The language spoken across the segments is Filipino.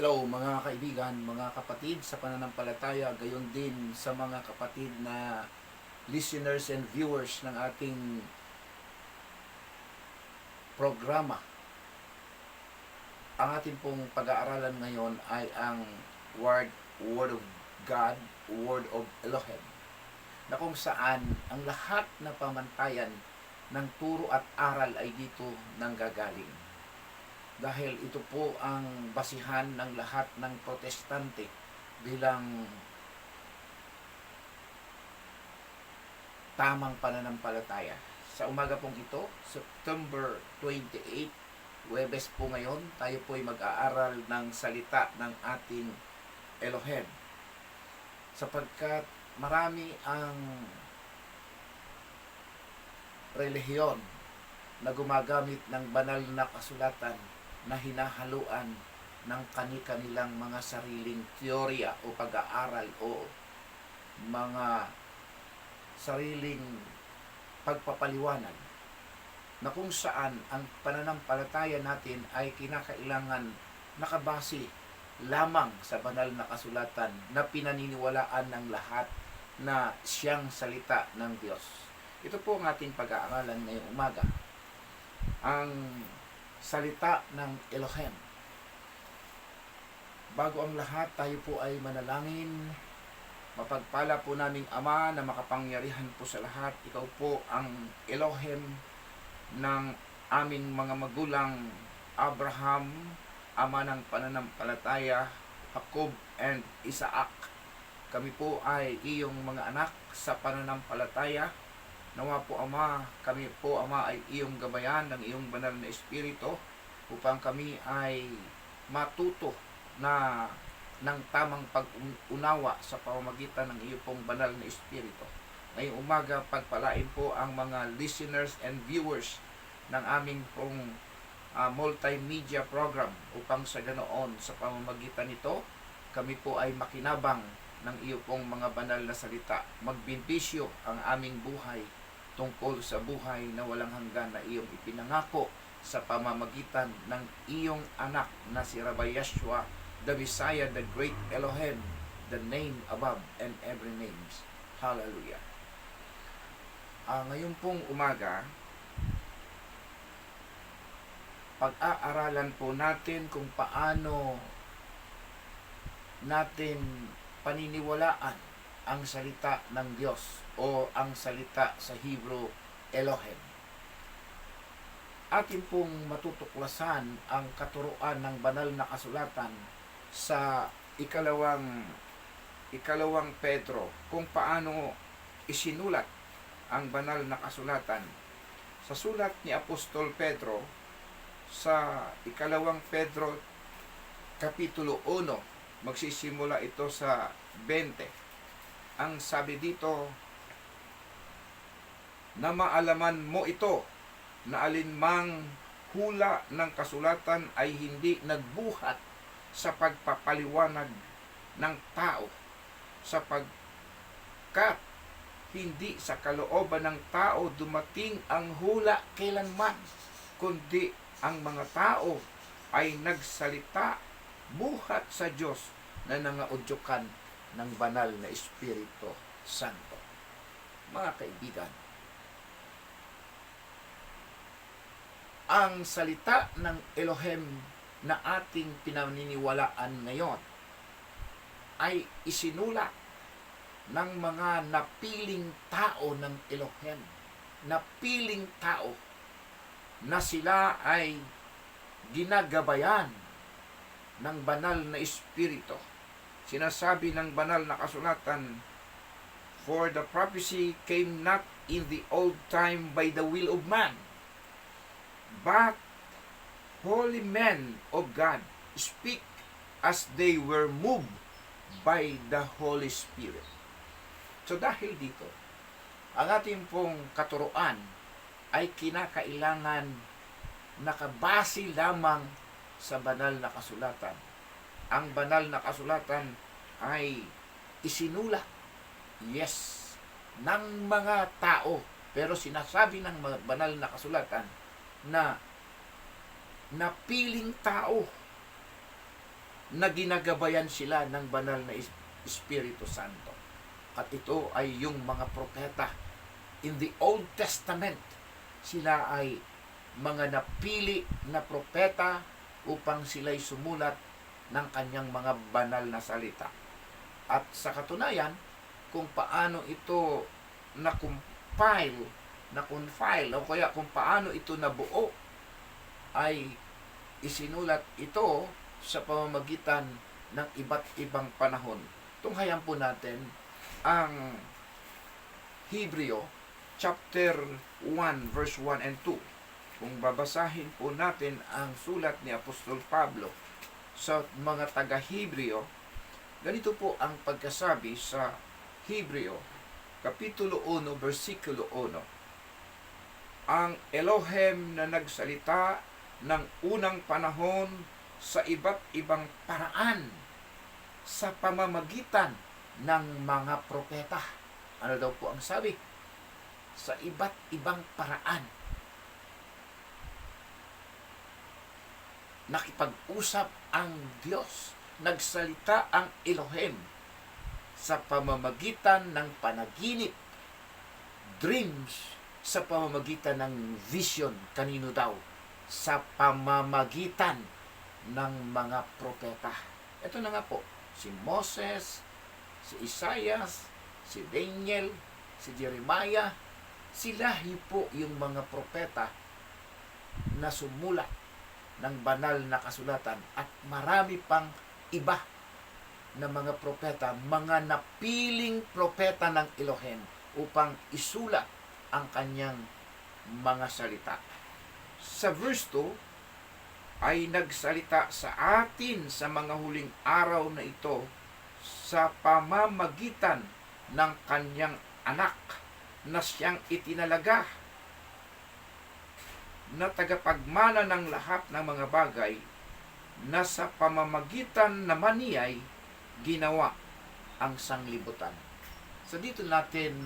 Hello mga kaibigan, mga kapatid sa pananampalataya, gayon din sa mga kapatid na listeners and viewers ng ating programa. Ang ating pong pag-aaralan ngayon ay ang Word of God, Word of Elohim, na kung saan ang lahat na pamantayan ng turo at aral ay dito nanggagaling. Dahil ito po ang basihan ng lahat ng protestante bilang tamang pananampalataya. Sa umaga pong ito, September 28, Huwebes po ngayon, tayo po ay mag-aaral ng salita ng ating Elohim. Sapagkat marami ang relihiyon na gumagamit ng banal na kasulatan na hinahaluan ng kani-kanilang mga sariling teorya o pag-aaral o mga sariling pagpapaliwanag, na kung saan ang pananampalataya natin ay kinakailangan nakabase lamang sa banal na kasulatan na pinaniniwalaan ng lahat na siyang salita ng Diyos. Ito po ang ating pag-aaralan ngayong umaga. Ang salita ng Elohim. Bago ang lahat, tayo po ay manalangin. Mapagpala po naming Ama na makapangyarihan po sa lahat. Ikaw po ang Elohim ng aming mga magulang Abraham, ama ng pananampalataya, Jacob and Isaac. Kami po ay iyong mga anak sa pananampalataya. Nawa po Ama, kami po Ama ay iyong gabayan ng iyong banal na Espiritu upang kami ay matuto na ng tamang pag-unawa sa pamamagitan ng iyong pong banal na Espiritu. Ngayong umaga, pagpalain po ang mga listeners and viewers ng aming pong multimedia program upang sa ganoon sa pamamagitan nito, kami po ay makinabang ng iyong pong mga banal na salita. Magbinbisyo ang aming buhay tungkol sa buhay na walang hanggan na iyong ipinangako sa pamamagitan ng iyong anak na si Rabbi Yeshua, the Messiah, the great Elohim, the name above and every names. Hallelujah. Ngayon pong umaga, pag-aaralan po natin kung paano natin paniniwalaan ang salita ng Diyos o ang salita sa Hebrew Elohim. Atin pong matutuklasan ang katuruan ng banal na kasulatan sa ikalawang Pedro, kung paano isinulat ang banal na kasulatan. Sa sulat ni Apostol Pedro sa ikalawang Pedro kapitulo 1, magsisimula ito sa 20. Ang sabi dito, na maalaman mo ito, na alinmang hula ng kasulatan ay hindi nagbuhat sa pagpapaliwanag ng tao, sapagkat hindi sa kalooban ng tao dumating ang hula kailanman, kundi ang mga tao ay nagsalita buhat sa Diyos na nangaudyukan ng banal na Espiritu Santo. Mga kaibigan, ang salita ng Elohim na ating pinaniniwalaan ngayon ay isinulat ng mga napiling tao ng Elohim. Napiling tao na sila ay ginagabayan ng banal na Espiritu. Sinasabi ng banal na kasulatan, for the prophecy came not in the old time by the will of man, but holy men of God speak as they were moved by the Holy Spirit. So dahil dito, ang ating pong katuruan ay kinakailangan nakabase lamang sa banal na kasulatan. Ang banal na kasulatan ay isinulat, yes, ng mga tao, pero sinasabi ng banal na kasulatan na napiling tao na ginagabayan sila ng banal na Espiritu Santo. At ito ay yung mga propeta. In the Old Testament, sila ay mga napili na propeta upang sila'y sumulat ng kanyang mga banal na salita. At sa katunayan, kung paano ito na-confile, o kaya kung paano ito nabuo, ay isinulat ito sa pamamagitan ng iba't ibang panahon. Tunghayan po natin ang Hebreo chapter 1 verse 1 and 2. Kung babasahin po natin ang sulat ni Apostol Pablo sa mga taga-Hebreo, ganito po ang pagkasabi sa Hebreo kapitulo 1 versikulo 1. Ang Elohim na nagsalita ng unang panahon sa iba't ibang paraan sa pamamagitan ng mga propeta. Ano daw po ang sabi? Sa iba't ibang paraan. Nakipag-usap ang Diyos. Nagsalita ang Elohim sa pamamagitan ng panaginip, dreams, sa pamamagitan ng vision. Kanino daw? Sa pamamagitan ng mga propeta. Ito na nga po, si Moses, si Isaias, si Daniel, si Jeremiah, sila po yung mga propeta na sumulat ng banal na kasulatan, at marami pang iba na mga propeta, mga napiling propeta ng Elohim upang isulat ang kanyang mga salita. Sa verse 2 ay nagsalita sa atin sa mga huling araw na ito sa pamamagitan ng kanyang anak na siyang itinalaga na tagapagmana ng lahat ng mga bagay, na sa pamamagitan naman niya'y ginawa ang sanglibutan. So dito natin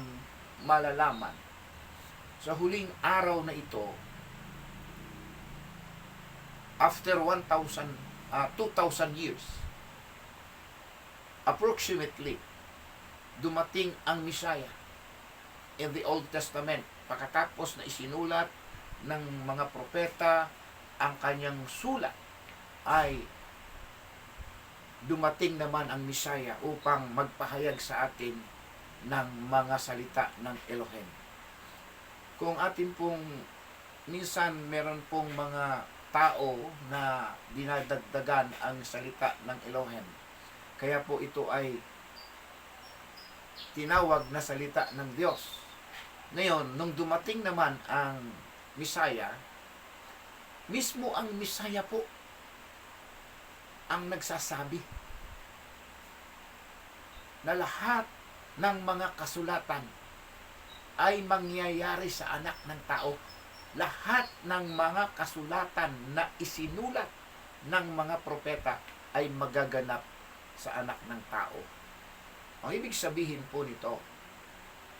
malalaman sa huling araw na ito, after 2,000 years, approximately, dumating ang Messiah in the Old Testament. Pagkatapos na isinulat ng mga propeta ang kanyang sulat, ay dumating naman ang Messiah upang magpahayag sa atin ng mga salita ng Elohim. Kung atin pong minsan meron pong mga tao na dinadagdagan ang salita ng Elohim, kaya po ito ay tinawag na salita ng Diyos. Ngayon, nung dumating naman ang Messiah, mismo ang Messiah po ang nagsasabi na lahat ng mga kasulatan ay mangyayari sa anak ng tao. Lahat ng mga kasulatan na isinulat ng mga propeta ay magaganap sa anak ng tao. Ang ibig sabihin po nito,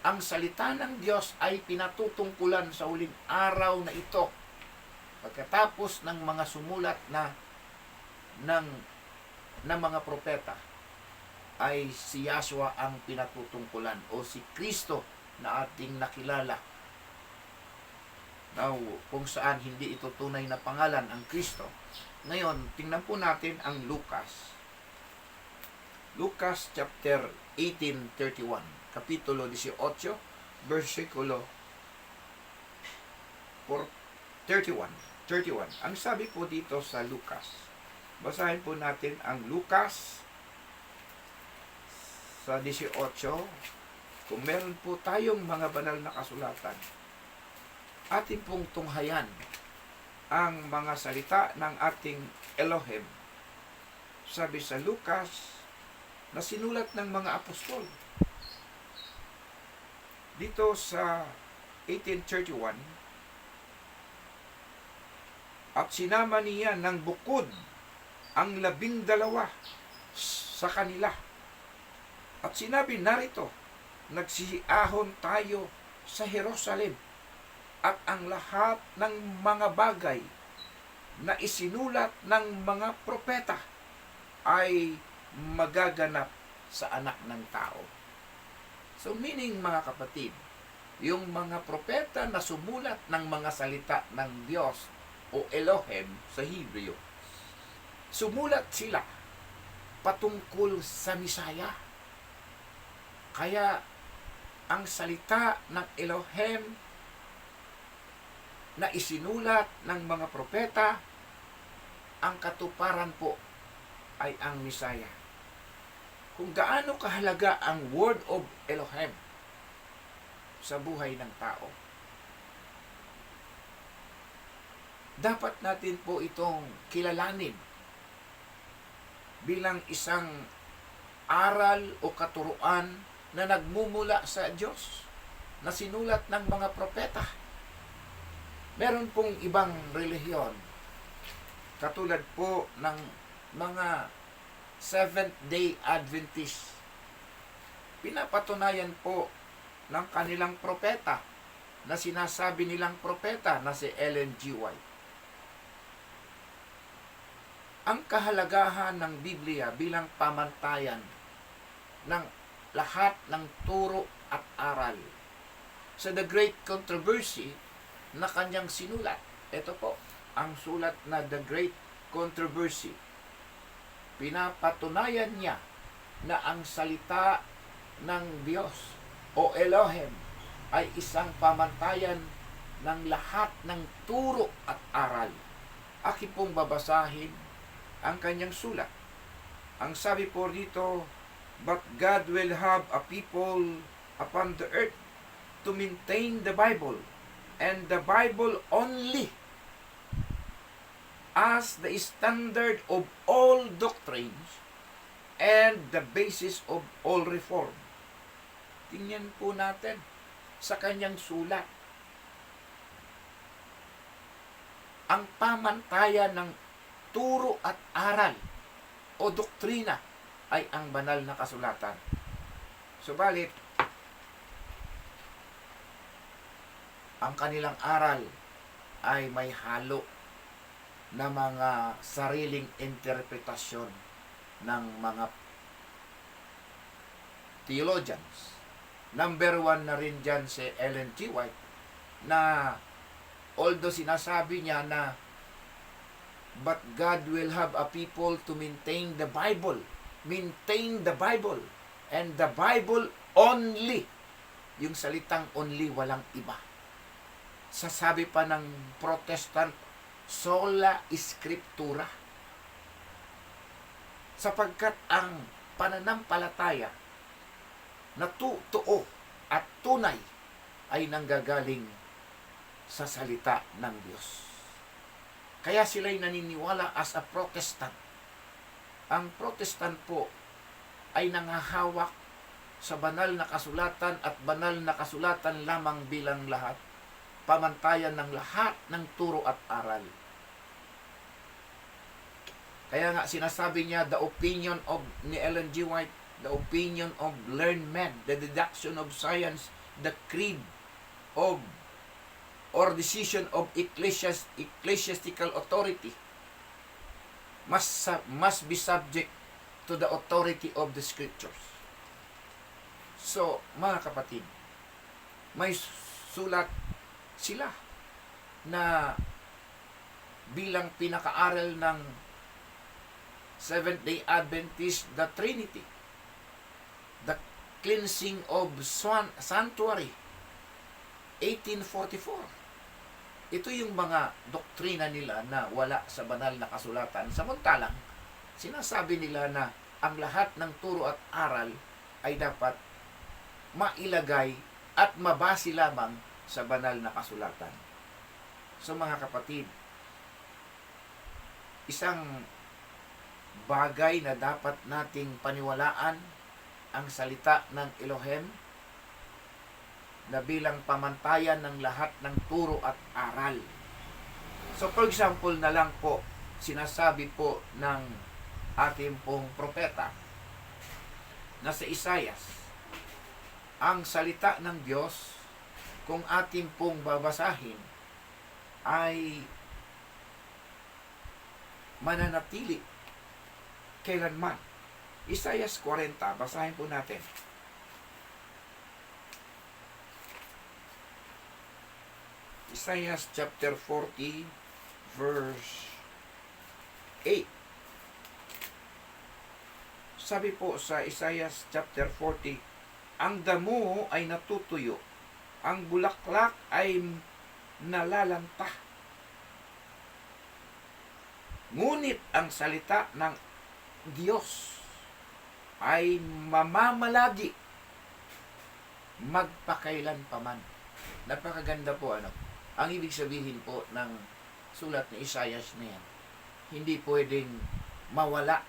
ang salita ng Diyos ay pinatutungkulan sa huling araw na ito. Pagkatapos ng mga sumulat na mga propeta, ay si Yahshua ang pinatutungkulan, o si Kristo na ating nakilala. Now, kung saan hindi ito tunay na pangalan ang Kristo. Ngayon, tingnan po natin ang Lucas. Lucas chapter 18:31, kapitulo 18, versikulo 31. Ang sabi po dito sa Lucas, basahin po natin ang Lucas sa 18. Kung meron po tayong mga banal na kasulatan, atin pong tunghayan ang mga salita ng ating Elohim. Sabi sa Lucas, na sinulat ng mga apostol. Dito sa 18:31, at sinama niya ng bukod ang 12 sa kanila. At sinabi, narito, nagsisiahon tayo sa Jerusalem, at ang lahat ng mga bagay na isinulat ng mga propeta ay magaganap sa anak ng tao. So meaning mga kapatid, yung mga propeta na sumulat ng mga salita ng Diyos o Elohim sa Hebreo, sumulat sila patungkol sa Misaya. Kaya ang salita ng Elohim na isinulat ng mga propeta, ang katuparan po ay ang Misaya. Kung gaano kahalaga ang Word of Elohim sa buhay ng tao, dapat natin po itong kilalanin bilang isang aral o katuruan na nagmumula sa Diyos, na sinulat ng mga propeta. Meron pong ibang relihiyon, katulad po ng mga Seventh-day Adventist, pinapatunayan po ng kanilang propeta na sinasabi nilang propeta na si Ellen G. White. Ang kahalagahan ng Biblia bilang pamantayan ng lahat ng turo at aral. Sa The Great Controversy na kanyang sinulat, ito po ang sulat na The Great Controversy. Pinapatunayan niya na ang salita ng Diyos o Elohim ay isang pamantayan ng lahat ng turo at aral. Akin pong babasahin ang kanyang sulat. Ang sabi po dito, "But God will have a people upon the earth to maintain the Bible, and the Bible only, as the standard of all doctrines and the basis of all reform." Tingnan po natin sa kanyang sulat. Ang pamantayan ng turo at aral o doktrina ay ang banal na kasulatan. Subalit, ang kanilang aral ay may halo na mga sariling interpretasyon ng mga theologians. Number 1 na rin dyan si Ellen G. White, na although sinasabi niya na but God will have a people to maintain the Bible, and the Bible only, yung salitang only, walang iba. Sasabi pa ng Protestant, sola scriptura, sapagkat ang pananampalataya na totoo at tunay ay nanggagaling sa salita ng Diyos. Kaya sila'y naniniwala as a Protestant. Ang Protestant po ay nangahawak sa banal na kasulatan at banal na kasulatan lamang bilang lahat, pamantayan ng lahat ng turo at aral. Kaya nga sinasabi niya, the opinion of ni Ellen G. White, the opinion of learned men, the deduction of science, the creed of or decision of ecclesiastical authority must be subject to the authority of the scriptures. So, mga kapatid, may sulat sila na bilang pinakaaral ng Seventh-day Adventist, the Trinity, the cleansing of sanctuary, 1844. Ito yung mga doktrina nila na wala sa banal na kasulatan. Samantalang, sinasabi nila na ang lahat ng turo at aral ay dapat mailagay at mabase lamang sa banal na kasulatan. So mga kapatid, isang bagay na dapat nating paniwalaan ang salita ng Elohim na bilang pamantayan ng lahat ng turo at aral. So for example na lang po, sinasabi po ng ating pong propeta na sa Isaias, ang salita ng Diyos, kung ating pong babasahin, ay mananatili kailanman. Isaias 40, basahin po natin. Isaiah chapter 40, verse 8. Sabi po sa Isaiah chapter 40, ang damo ay natutuyo, ang bulaklak ay nalalanta. Ngunit ang salita ng Diyos ay mamamalagi magpakailan paman. Napakaganda po, ano? Ang ibig sabihin po ng sulat ni Isaiah na yan, hindi pwedeng mawala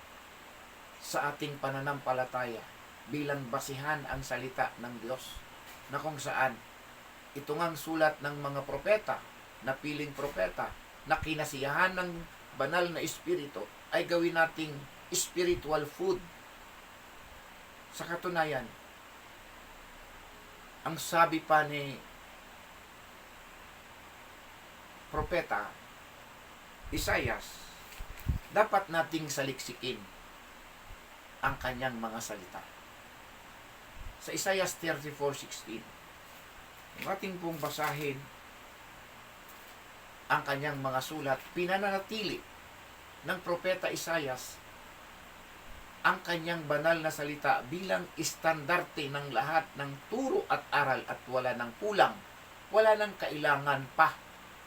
sa ating pananampalataya bilang basihan ang salita ng Diyos, na kung saan ito ngang sulat ng mga propeta, na piling propeta, na kinasiyahan ng banal na espiritu, ay gawin nating spiritual food. Sa katunayan, ang sabi pa ni propeta Isaiah, dapat nating saliksikin ang kanyang mga salita. Sa Isaiah 34:16, ating pong basahin ang kanyang mga sulat. Pinananatili ng propeta Isaiah ang kanyang banal na salita bilang istandarte ng lahat ng turo at aral, at wala ng kulang, wala ng kailangan pa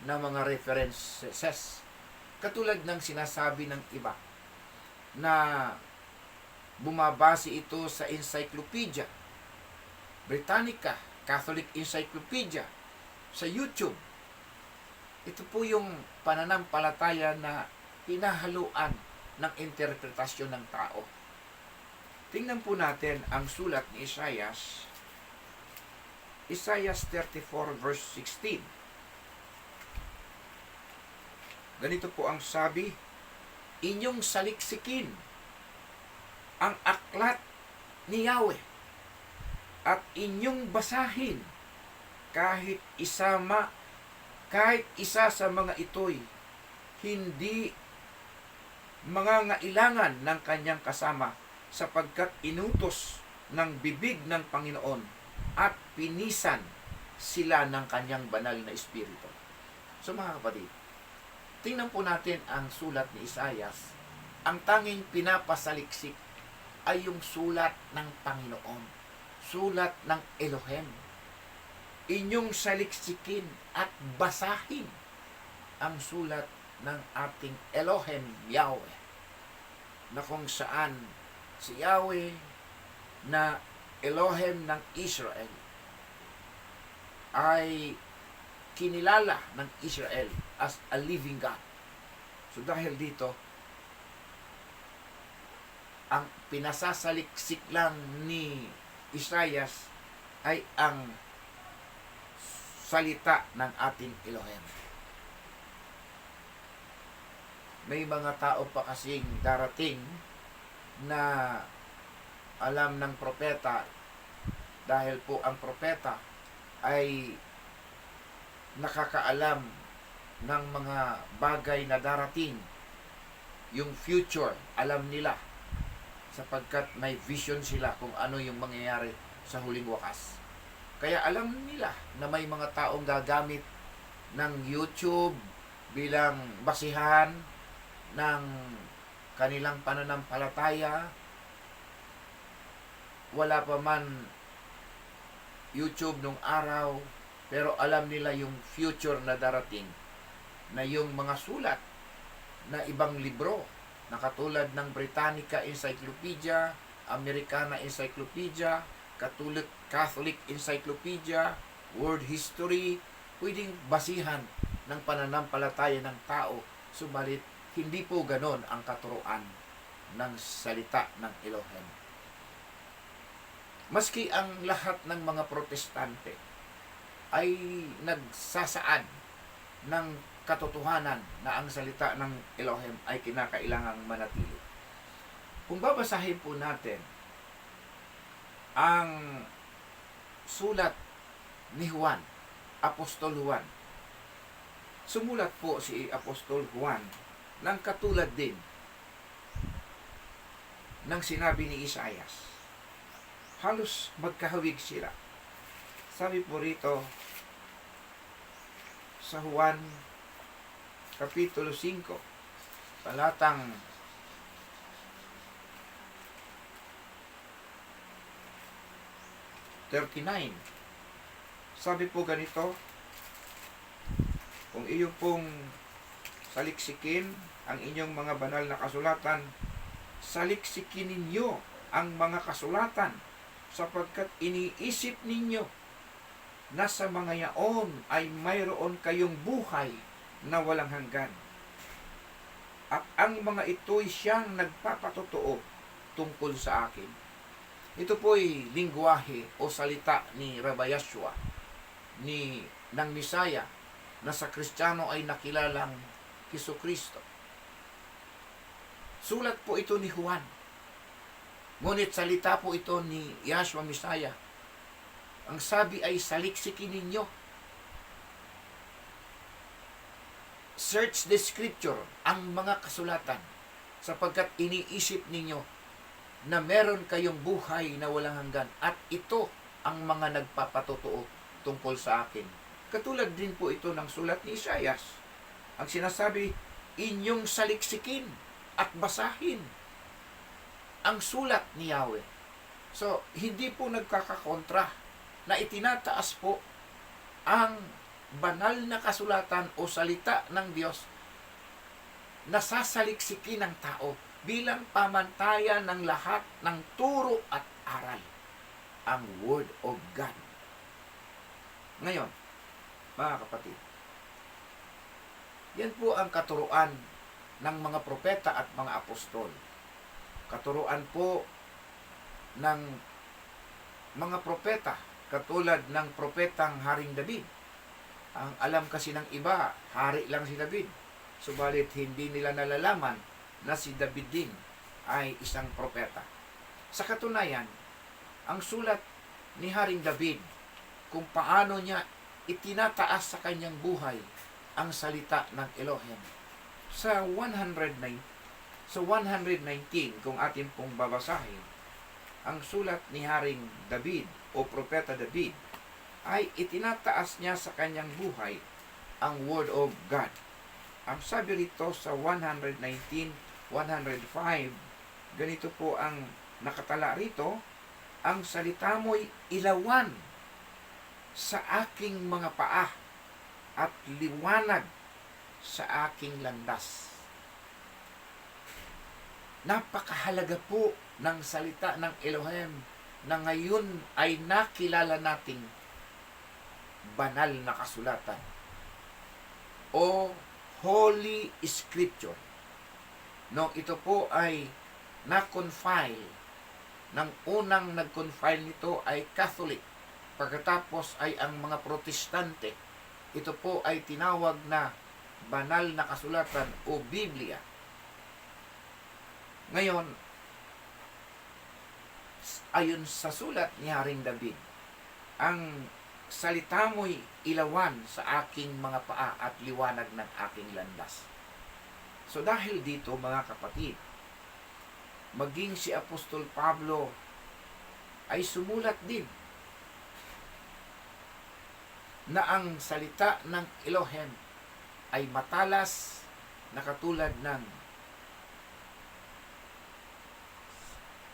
ng mga references. Katulad ng sinasabi ng iba na bumabase ito sa Encyclopedia Britannica, Catholic Encyclopedia, sa YouTube. Ito po yung pananampalataya na pinahaluan ng interpretasyon ng tao. Tingnan po natin ang sulat ni Isaiah, Isaiah 34 verse 16. Ganito po ang sabi, inyong saliksikin ang aklat ni Yahweh at inyong basahin kahit isa sa mga ito'y hindi mangangailangan ng kanyang kasama, sapagkat inutos ng bibig ng Panginoon at pinisan sila ng kanyang banal na espiritu. So mga kapatid, tingnan po natin ang sulat ni Isaiah. Ang tanging pinapasaliksik ay yung sulat ng Panginoon, sulat ng Elohim. Inyong saliksikin at basahin ang sulat ng ating Elohim Yahweh, na kung saan si Yahweh na Elohim ng Israel ay kinilala ng Israel as a living God. So dahil dito, ang pinasasaliksik lang ni Isaiah ay ang salita ng ating Elohim. May mga tao pa kasing darating na alam ng propeta, dahil po ang propeta ay nakakaalam ng mga bagay na darating, yung future, alam nila, sapagkat may vision sila kung ano yung mangyayari sa huling wakas. Kaya alam nila na may mga taong gagamit ng YouTube bilang basihan ng kanilang pananampalataya. Wala pa man YouTube nung araw, pero alam nila yung future na darating, na yung mga sulat na ibang libro na katulad ng Britannica Encyclopedia, Americana Encyclopedia, Catholic Encyclopedia, World History, pwedeng basihan ng pananampalataya ng tao. Subalit, hindi po ganon ang katuruan ng salita ng Elohim. Maski ang lahat ng mga protestante ay nagsasaad ng katotohanan na ang salita ng Elohim ay kinakailangang manatili. Kung babasahin po natin ang sulat ni Juan, Apostol Juan, sumulat po si Apostol Juan ng katulad din ng sinabi ni Isaias. Halos magkahawig sila. Sabi po rito sa Juan Kapitulo 5, talatang 39. Sabi po ganito, kung iyo pong saliksikin ang inyong mga banal na kasulatan, saliksikin ninyo ang mga kasulatan sapagkat iniisip ninyo na sa mga yaon ay mayroon kayong buhay na walang hanggan. At ang mga ito'y siyang nagpapatotoo tungkol sa akin. Ito po'y lingwahe o salita ni Rabbi Yeshua, ng Misaya, na sa Kristiyano ay nakilalang Jesucristo. Sulat po ito ni Juan. Ngunit salita po ito ni Yeshua Misaya. Ang sabi ay saliksikin ninyo. Search the scripture, ang mga kasulatan, sapagkat iniisip ninyo na meron kayong buhay na walang hanggan at ito ang mga nagpapatotoo tungkol sa akin. Katulad din po ito ng sulat ni Isaias. Ang sinasabi, inyong saliksikin at basahin ang sulat ni Yahweh. So, hindi po nagkakakontra na itinataas po ang banal na kasulatan o salita ng Diyos na sasaliksikin ng tao bilang pamantayan ng lahat ng turo at aral, ang Word of God. Ngayon, mga kapatid, yan po ang katuruan ng mga propeta at mga apostol. Katuruan po ng mga propeta, katulad ng propetang Haring David. Ang alam kasi ng iba, hari lang si David. Subalit hindi nila nalalaman na si David din ay isang propeta. Sa katunayan, ang sulat ni Haring David kung paano niya itinataas sa kanyang buhay ang salita ng Elohim. Sa 119, kung atin pong babasahin, ang sulat ni Haring David o propeta David ay itinataas niya sa kanyang buhay ang Word of God. Ang sabi rito sa 119:105, ganito po ang nakatala rito, ang salita mo'y ilawan sa aking mga paa at liwanag sa aking landas. Napakahalaga po ng salita ng Elohim na ngayon ay nakilala nating banal na kasulatan o Holy Scripture. No, ito po ay na-confile. Nang unang nag-confile nito ay Catholic. Pagkatapos ay ang mga Protestante. Ito po ay tinawag na banal na kasulatan o Biblia. Ngayon, ayon sa sulat ni Haring David, ang salita mo'y ilawan sa aking mga paa at liwanag ng aking landas. So dahil dito, mga kapatid, maging si Apostol Pablo ay sumulat din na ang salita ng Elohim ay matalas na katulad ng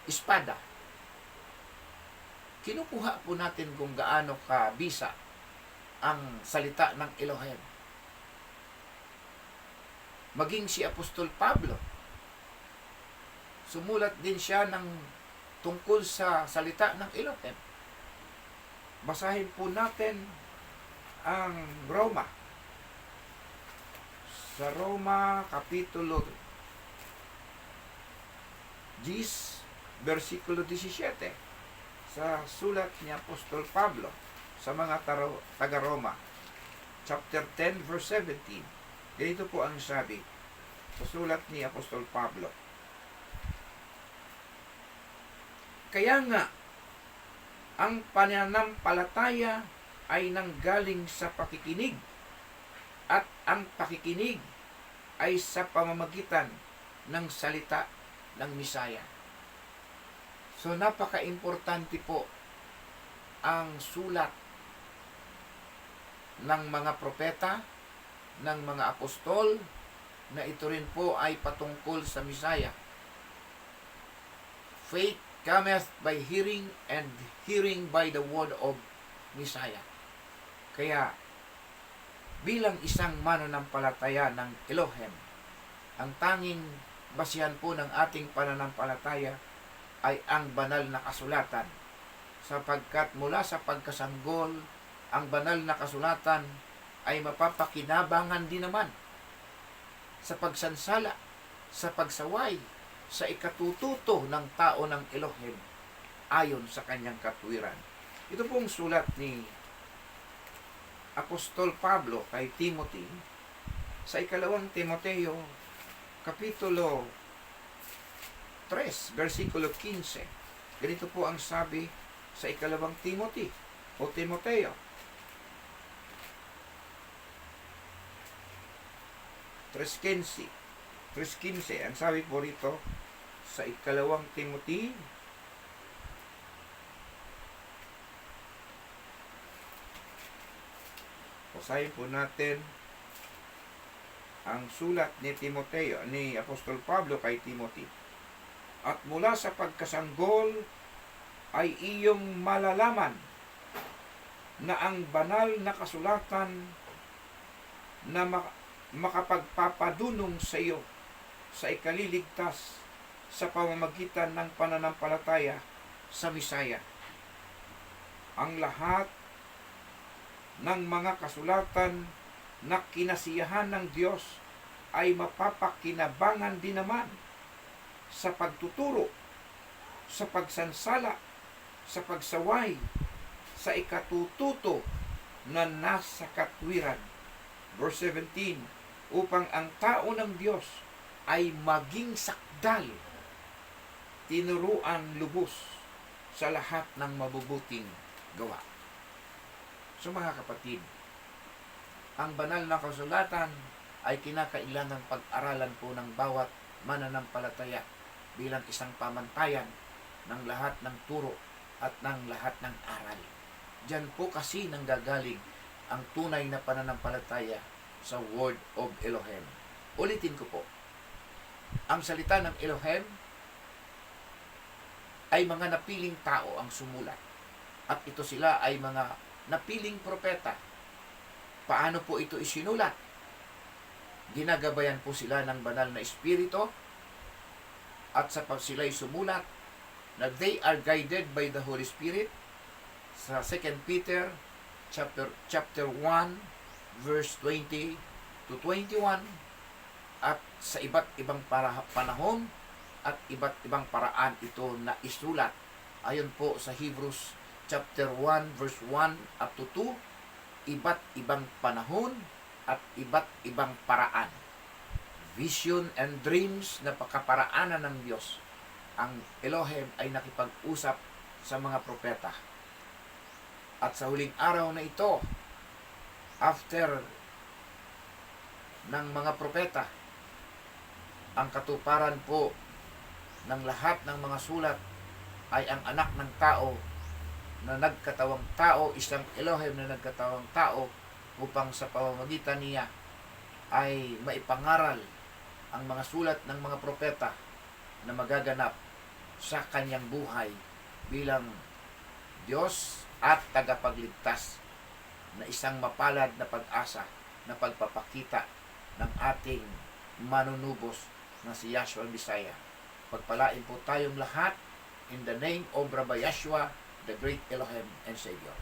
espada. Kinukuha po natin kung gaano kabisa ang salita ng Elohim. Maging si Apostol Pablo, sumulat din siya ng tungkol sa salita ng Elohim. Basahin po natin ang Roma. Sa Roma Kapitulo 10, versikulo 17, sa sulat ni Apostol Pablo sa mga taga-Roma, chapter 10, verse 17. Ganito po ang sabi sa sulat ni Apostol Pablo. Kaya nga, ang pananampalataya ay nanggaling sa pakikinig, at ang pakikinig ay sa pamamagitan ng salita ng Misaya. So napaka-importante po ang sulat ng mga propeta, ng mga apostol, na ito rin po ay patungkol sa Misaya. Faith cometh by hearing, and hearing by the word of Misaya. Kaya, bilang isang mananampalataya ng Elohim, ang tanging basihan po ng ating pananampalataya ay ang banal na kasulatan, sapagkat mula sa pagkasanggol, ang banal na kasulatan ay mapapakinabangan din naman sa pagsansala, sa pagsaway, sa ikatututo ng tao ng Elohim ayon sa kanyang katwiran. Ito pong sulat ni Apostol Pablo kay Timothy sa ikalawang Timoteo, Kapitulo 3, versikulo 15. Ganito po ang sabi sa ikalawang Timothy o Timoteo. 3:15. Ang sabi po rito sa ikalawang Timothy, basahin po natin ang sulat ni Timoteo, ni Apostol Pablo kay Timothy. At mula sa pagkasanggol ay iyong malalaman na ang banal na kasulatan na makapagpapadunong sa iyo sa ikaliligtas sa pamamagitan ng pananampalataya sa Misaya. Ang lahat ng mga kasulatan na kinasiyahan ng Diyos ay mapapakinabangan din naman sa pagtuturo, sa pagsansala, sa pagsaway, sa ikatututo na nasa katwiran. Verse 17, upang ang tao ng Diyos ay maging sakdal, tinuruan lubos sa lahat ng mabubuting gawa. So mga kapatid, ang banal na kasulatan ay kinakailangang pag-aralan po ng bawat mananampalataya bilang isang pamantayan ng lahat ng turo at ng lahat ng aral. Diyan po kasi nanggagaling ang tunay na pananampalataya sa Word of Elohim. Ulitin ko po, ang salita ng Elohim ay mga napiling tao ang sumulat. At ito sila ay mga napiling propeta. Paano po ito isinulat? Ginagabayan po sila ng banal na espiritu, at sa pag sila'y sumulat na they are guided by the Holy Spirit. Sa 2 Peter chapter 1 verse 20 to 21, at sa iba't ibang panahon at iba't ibang paraan ito na isulat. Ayon po sa Hebrews chapter 1 verse 1 up to 2, iba't ibang panahon at iba't ibang paraan. Vision and dreams na pagkaparaanan ng Diyos. Ang Elohim ay nakipag-usap sa mga propeta. At sa huling araw na ito, after ng mga propeta, ang katuparan po ng lahat ng mga sulat ay ang anak ng tao na nagkatawang tao, isang Elohim na nagkatawang tao, upang sa pamamagitan niya ay maipangaral ang mga sulat ng mga propeta na magaganap sa kanyang buhay bilang Diyos at tagapagligtas, na isang mapalad na pag-asa na pagpapakita ng ating manunubos na si Yahshua Bisaya. Pagpalain po tayong lahat in the name of Rabbi Yahshua, the great Elohim and Savior.